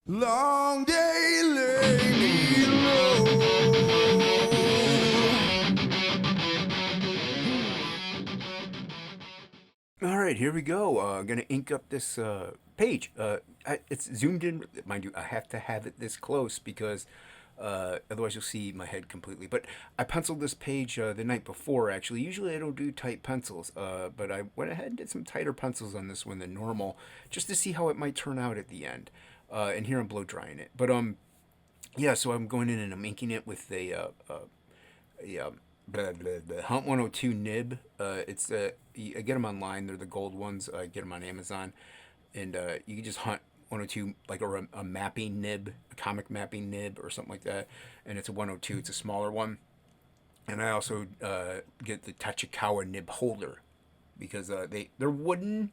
Long day lady low. All right, here we go. I'm gonna ink up this page. It's zoomed in, mind you. I have to have it this close because otherwise you'll see my head completely. But I penciled this page the night before. Actually, usually I don't do tight pencils, but I went ahead and did some tighter pencils on this one than normal, just to see how it might turn out at the end. And here I'm blow drying it. But yeah. So I'm going in and I'm inking it with a Hunt 102 nib. It's I get them online. They're the gold ones. I get them on Amazon, and you can just Hunt 102 like a mapping nib, a comic mapping nib or something like that. And it's a 102. It's a smaller one. And I also get the Tachikawa nib holder because they're wooden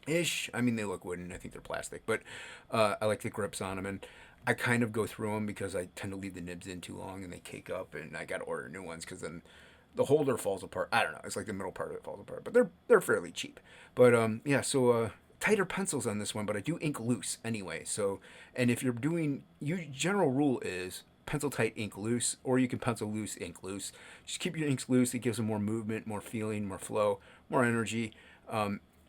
ish. I mean, they look wooden. I think they're plastic, but I like the grips on them, and I kind of go through them because I tend to leave the nibs in too long and they cake up, and I got to order new ones because then the holder falls apart. I don't know. It's like the middle part of it falls apart, but they're fairly cheap. But yeah, so tighter pencils on this one, but I do ink loose anyway. So, and if you're doing, general rule is pencil tight, ink loose, or you can pencil loose, ink loose. Just keep your inks loose. It gives them more movement, more feeling, more flow, more energy.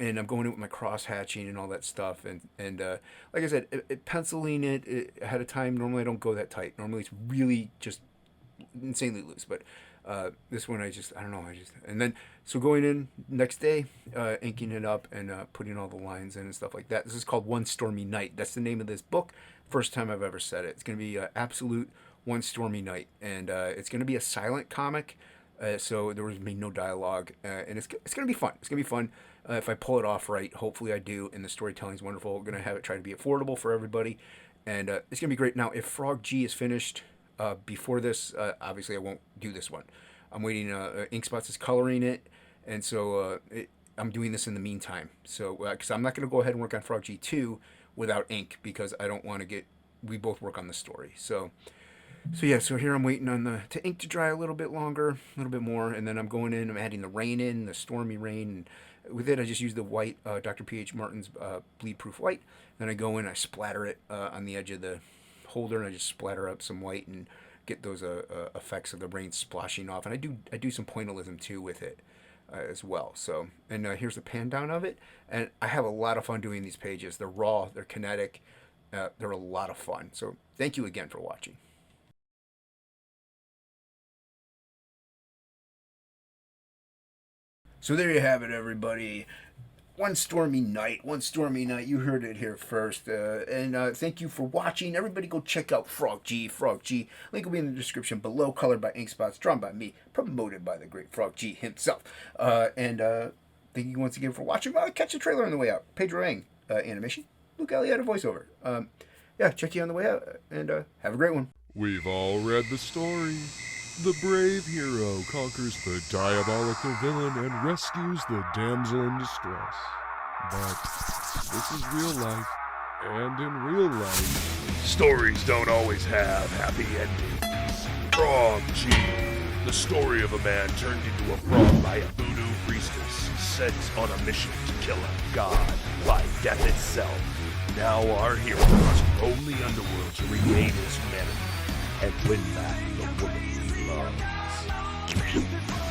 And I'm going in with my cross hatching and all that stuff. And like I said, penciling it ahead of time, normally I don't go that tight. Normally it's really just insanely loose. But this one I don't know. And then, so going in next day, inking it up and putting all the lines in and stuff like that. This is called One Stormy Night. That's the name of this book. First time I've ever said it. It's going to be absolute One Stormy Night. And it's going to be a silent comic. So there was no dialogue, and it's gonna be fun. It's gonna be fun if I pull it off right. Hopefully I do, and the storytelling's wonderful. We're gonna have it try to be affordable for everybody, and it's gonna be great. Now, if Frog G is finished before this, obviously I won't do this one. I'm waiting. Ink Spots is coloring it, and so I'm doing this in the meantime. So because I'm not gonna go ahead and work on Frog G2 without ink because I don't want to get. We both work on the story, so. So yeah, so here I'm waiting on the ink to dry a little bit longer, a little bit more, and then I'm going in, I'm adding the rain in, the stormy rain, and with it I just use the white, Dr. P.H. Martin's bleed proof white. Then I go in, I splatter it on the edge of the holder, and I just splatter up some white and get those effects of the rain splashing off. And I do some pointillism too with it as well. So, and here's the pan down of it, and I have a lot of fun doing these pages. They're raw, they're kinetic, they're a lot of fun. So thank you again for watching. So there you have it, everybody. One stormy night. You heard it here first. And thank you for watching. Everybody go check out Frog G. Link will be in the description below. Colored by Ink Spots. Drawn by me. Promoted by the great Frog G himself. And thank you once again for watching. Well, catch the trailer on the way out. Pedro Ang, animation. Luke Elliott, voiceover. Yeah, check you on the way out. And have a great one. We've all read the story. The brave hero conquers the diabolical villain and rescues the damsel in distress. But this is real life, and in real life, stories don't always have happy endings. Frog G, the story of a man turned into a frog by a voodoo priestess sent on a mission to kill a god by death itself. Now our hero must roam the underworld to regain his humanity and win back the woman he loves.